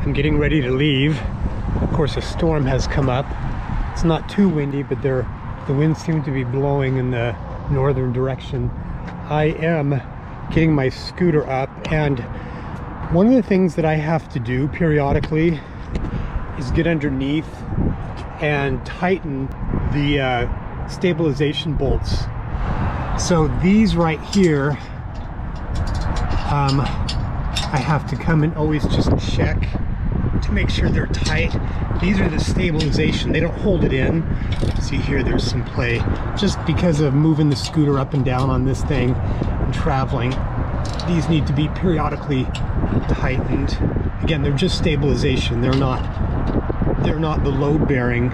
I'm getting ready to leave. Of course, a storm has come up. It's not too windy, but the winds seem to be blowing in the northern direction. I am getting my scooter up, and one of the things that I have to do periodically is get underneath and tighten the stabilization bolts. So these right here, I have to come and always just check to make sure they're tight. These are the stabilization, they don't hold it in. See here, there's some play. Just because of moving the scooter up and down on this thing and traveling, these need to be periodically tightened. Again, they're just stabilization. They're not the load bearing.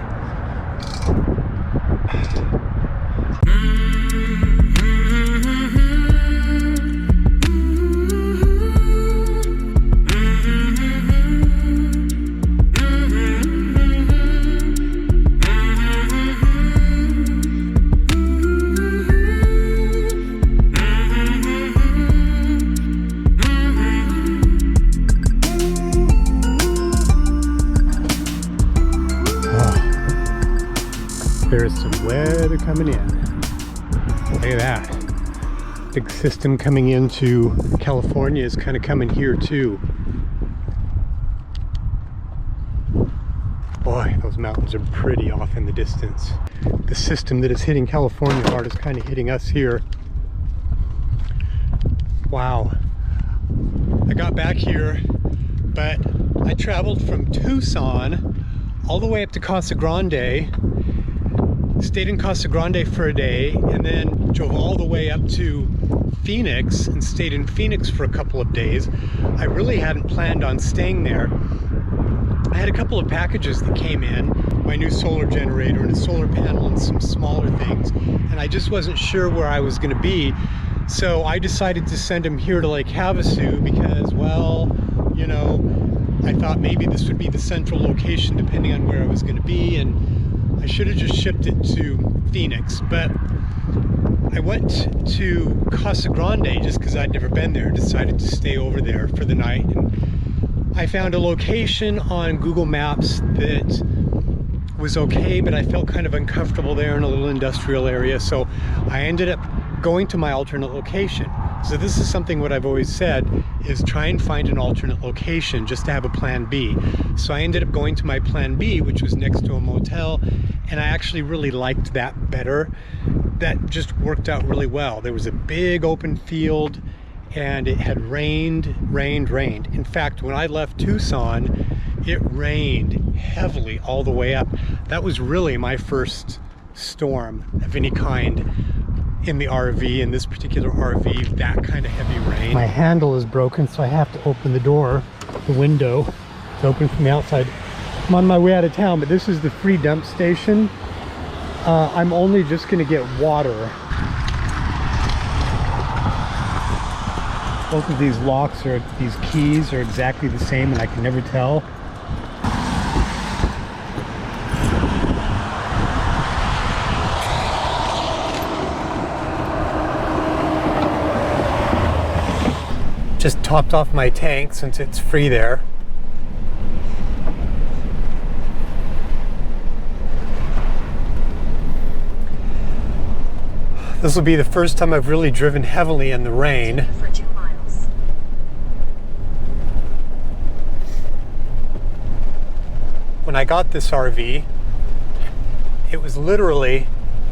There's some weather coming in. Look at that. Big system coming into California is kind of coming here too. Boy, those mountains are pretty off in the distance. The system that is hitting California hard is kind of hitting us here. Wow. I got back here, but I traveled from Tucson all the way up to Casa Grande. Stayed in Casa Grande for a day, and then drove all the way up to Phoenix and stayed in Phoenix for a couple of days. I really hadn't planned on staying there. I had a couple of packages that came in, my new solar generator and a solar panel and some smaller things, and I just wasn't sure where I was going to be. So I decided to send them here to Lake Havasu because, well, you know, I thought maybe this would be the central location depending on where I was going to be, and I should have just shipped it to Phoenix, but I went to Casa Grande just because I'd never been there, decided to stay over there for the night, and I found a location on Google Maps that was okay, but I felt kind of uncomfortable there in a little industrial area, so I ended up going to my alternate location. So this is something what I've always said, is try and find an alternate location just to have a plan B. So I ended up going to my plan B, which was next to a motel, and I actually really liked that better. That just worked out really well. There was a big open field, and it had rained. In fact, when I left Tucson, it rained heavily all the way up. That was really my first storm of any kind in the RV, in this particular RV, that kind of heavy rain. My handle is broken, so I have to open the door, the window. It's open from the outside. I'm on my way out of town, but this is the free dump station. I'm only just gonna get water. Both of these locks, or these keys, are exactly the same, and I can never tell. Just topped off my tank since it's free there. This will be the first time I've really driven heavily in the rain. For 2 miles. When I got this RV, it was literally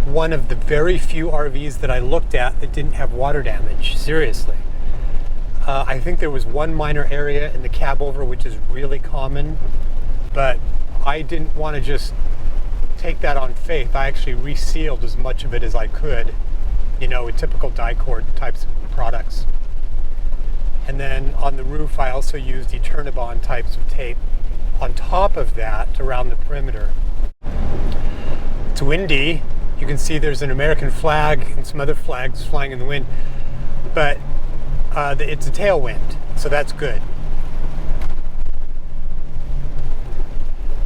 one of the very few RVs that I looked at that didn't have water damage. Seriously. I think there was one minor area in the cab over, which is really common, but I didn't want to just take that on faith. I actually resealed as much of it as I could, you know, with typical die-cord types of products. And then on the roof, I also used Eternabond types of tape on top of that around the perimeter. It's windy. You can see there's an American flag and some other flags flying in the wind, but it's a tailwind, so that's good.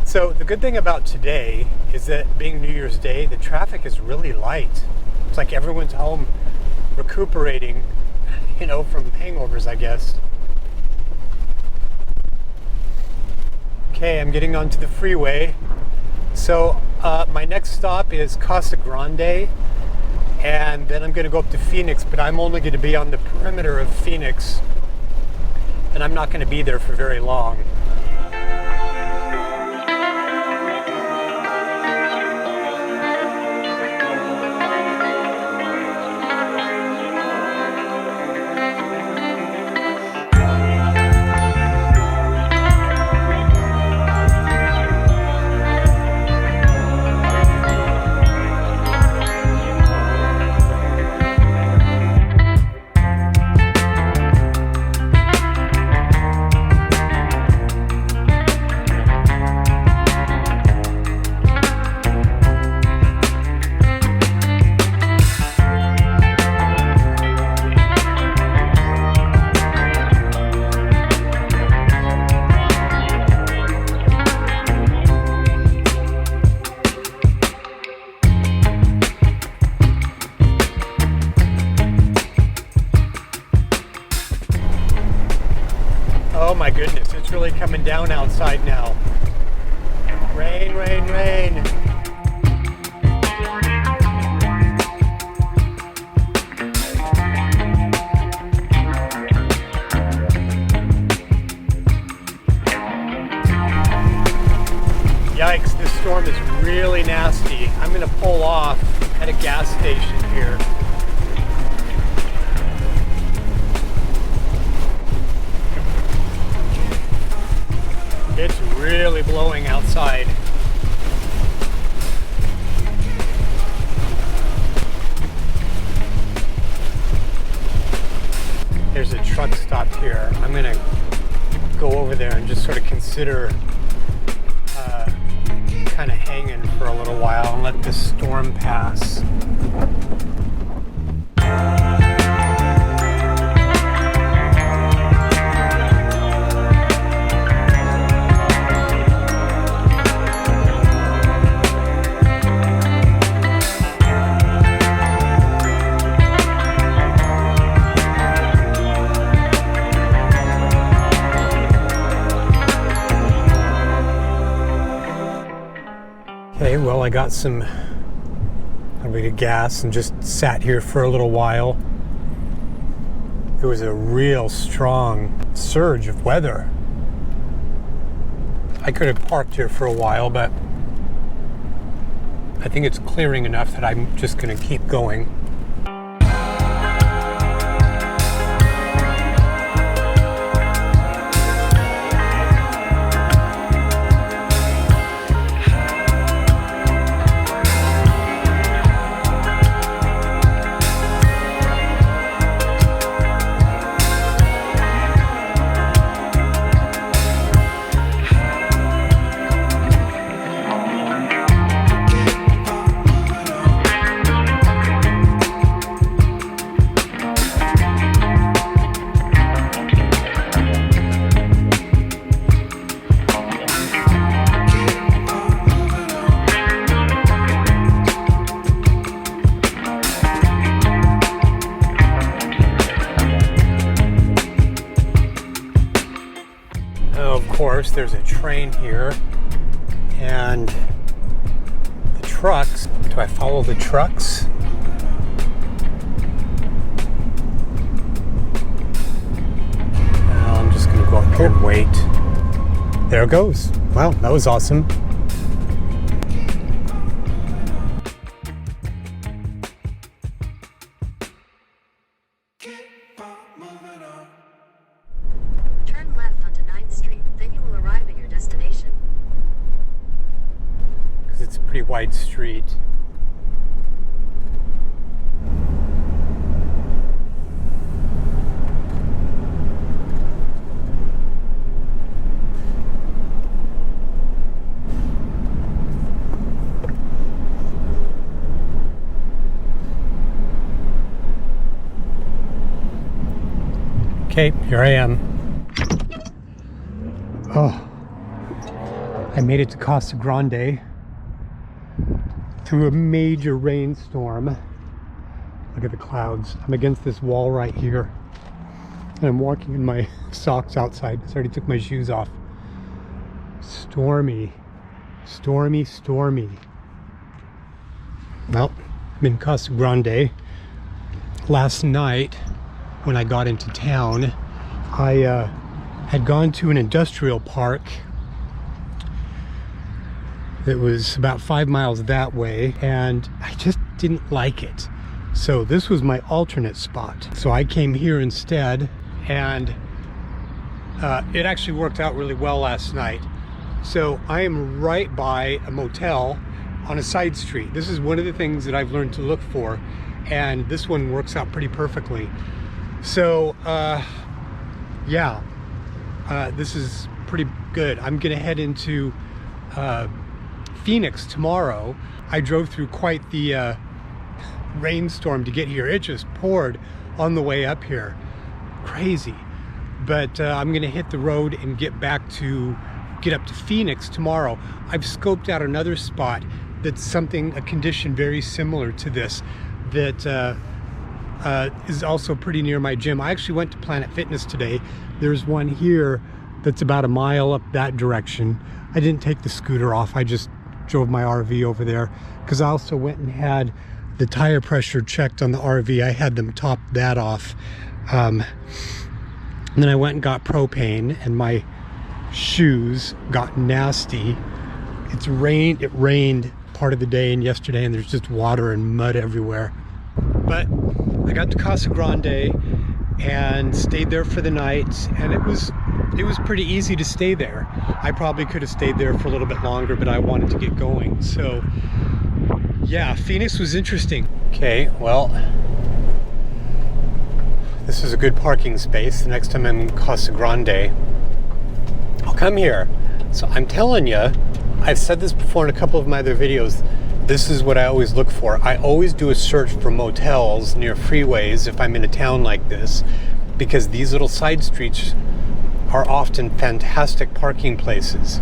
So the good thing about today is that being New Year's Day, the traffic is really light. It's like everyone's home recuperating, you know, from hangovers, I guess. Okay, I'm getting onto the freeway. So my next stop is Casa Grande, and then I'm going to go up to Phoenix, but I'm only going to be on the perimeter of Phoenix, and I'm not going to be there for very long. Oh my goodness, it's really coming down outside now. Rain, rain, rain. Yikes, this storm is really nasty. I'm gonna pull off at a gas station here. It's really blowing outside. There's a truck stop here. I'm gonna go over there and just sort of consider kind of hanging for a little while and let this storm pass. Okay, well, I got some gas and just sat here for a little while. It was a real strong surge of weather. I could have parked here for a while, but I think it's clearing enough that I'm just going to keep going. Of course, there's a train here, and the trucks. Do I follow the trucks? No, I'm just gonna go up here and wait. There it goes. Wow, that was awesome. Turn left onto 9th Street, then you will arrive at your destination. Because it's a pretty wide street. Okay, here I am. Oh, I made it to Casa Grande through a major rainstorm. Look at the clouds. I'm against this wall right here, and I'm walking in my socks outside because I already took my shoes off. stormy. Stormy, stormy. Well, I'm in Casa Grande. Last night, when I got into town, I had gone to an industrial park that was about 5 miles that way, and I just didn't like it. So this was my alternate spot. So I came here instead, and it actually worked out really well last night. So I am right by a motel on a side street. This is one of the things that I've learned to look for, and this one works out pretty perfectly. So yeah, this is pretty good. I'm gonna head into Phoenix tomorrow. I drove through quite the rainstorm to get here. It just poured on the way up here. Crazy. But I'm gonna hit the road and get up to Phoenix tomorrow. I've scoped out another spot that's a condition very similar to this, that is also pretty near my gym. I actually went to Planet Fitness today. There's one here that's about a mile up that direction. I didn't take the scooter off. I just drove my RV over there, because I also went and had the tire pressure checked on the RV. I had them top that off. And then I went and got propane, and my shoes got nasty. It rained part of the day and yesterday, and there's just water and mud everywhere. But I got to Casa Grande and stayed there for the night, and it was pretty easy to stay there. I probably could have stayed there for a little bit longer, but I wanted to get going. So yeah, Phoenix was interesting. Okay, well, this is a good parking space. The next time I'm in Casa Grande, I'll come here. So I'm telling you, I've said this before in a couple of my other videos, this is what I always look for. I always do a search for motels near freeways if I'm in a town like this, because these little side streets are often fantastic parking places.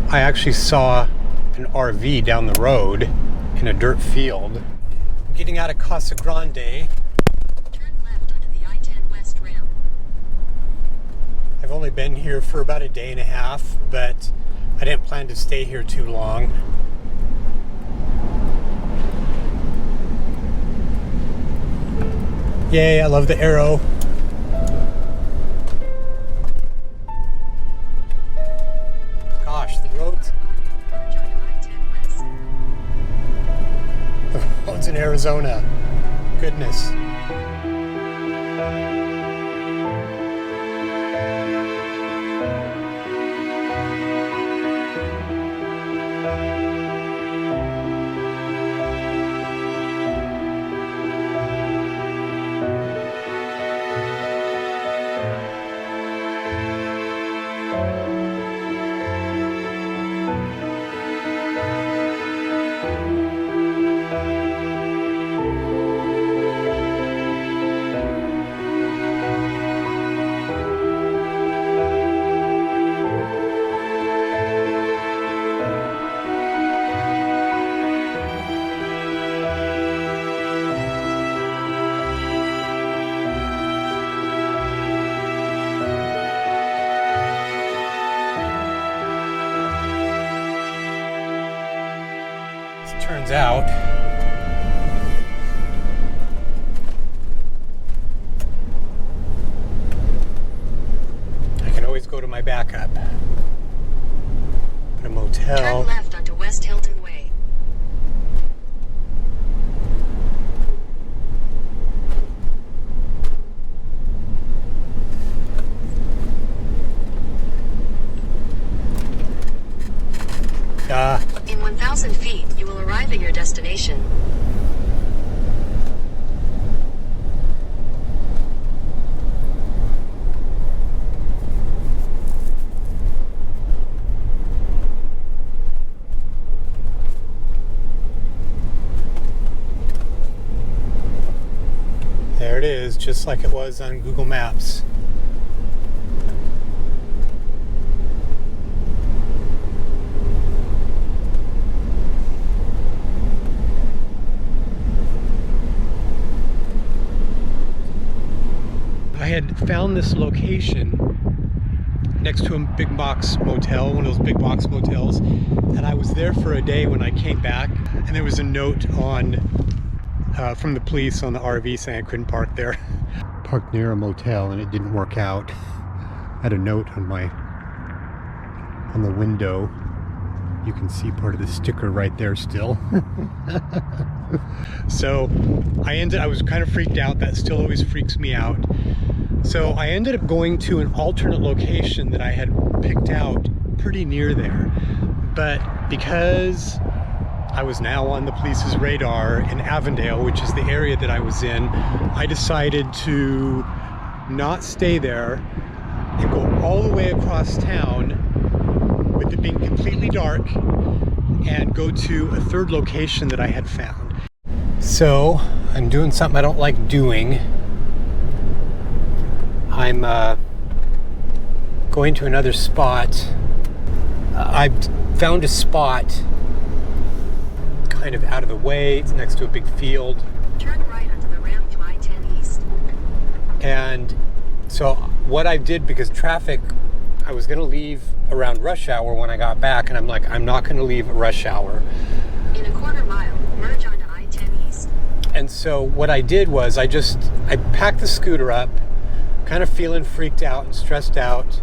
I actually saw an RV down the road in a dirt field. Getting out of Casa Grande. Turn left onto the I-10 West ramp. I've only been here for about a day and a half, but I didn't plan to stay here too long. Yay, I love the arrow. Gosh, the roads. Merge onto I-10 West. The roads in Arizona. Goodness. Turns out I can always go to my backup. But a motel. Turn left onto West Hilton Way. In 1,000 feet, you will arrive at your destination. There it is, just like it was on Google Maps. I had found this location next to a big box motel, one of those big box motels. And I was there for a day when I came back, and there was a note on from the police on the RV saying I couldn't park there. Parked near a motel and it didn't work out. I had a note on the window. You can see part of the sticker right there still. So I was kind of freaked out. That still always freaks me out. So I ended up going to an alternate location that I had picked out pretty near there. But because I was now on the police's radar in Avondale, which is the area that I was in, I decided to not stay there and go all the way across town with it being completely dark and go to a third location that I had found. So I'm doing something I don't like doing. I'm going to another spot. I found a spot kind of out of the way. It's next to a big field. Turn right onto the ramp to I-10 East. And so what I did, because traffic, I was going to leave around rush hour when I got back, and I'm like, I'm not going to leave at rush hour. In a quarter mile, merge onto I-10 East. And so what I did was I packed the scooter up, kind of feeling freaked out and stressed out.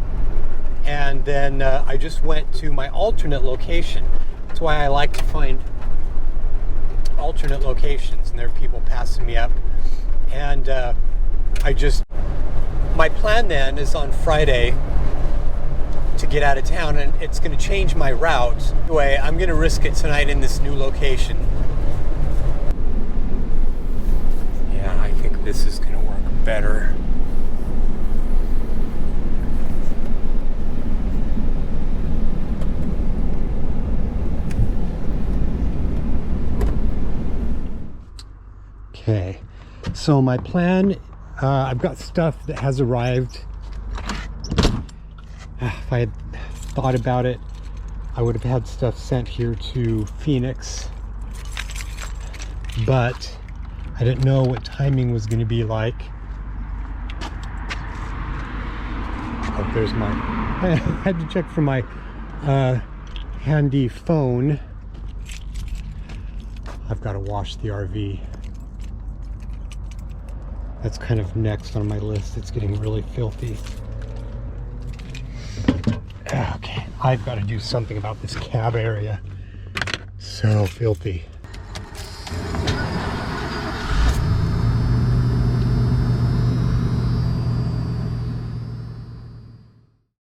And then I just went to my alternate location. That's why I like to find alternate locations, and there are people passing me up. And my plan then is on Friday to get out of town, and it's going to change my route. Anyway, I'm going to risk it tonight in this new location. Yeah, I think this is going to work better. Okay, so my plan, I've got stuff that has arrived. If I had thought about it, I would have had stuff sent here to Phoenix, but I didn't know what timing was going to be like. Oh, there's my, I had to check for my handy phone. I've got to wash the RV. That's kind of next on my list. It's getting really filthy. Okay, I've got to do something about this cab area. So filthy.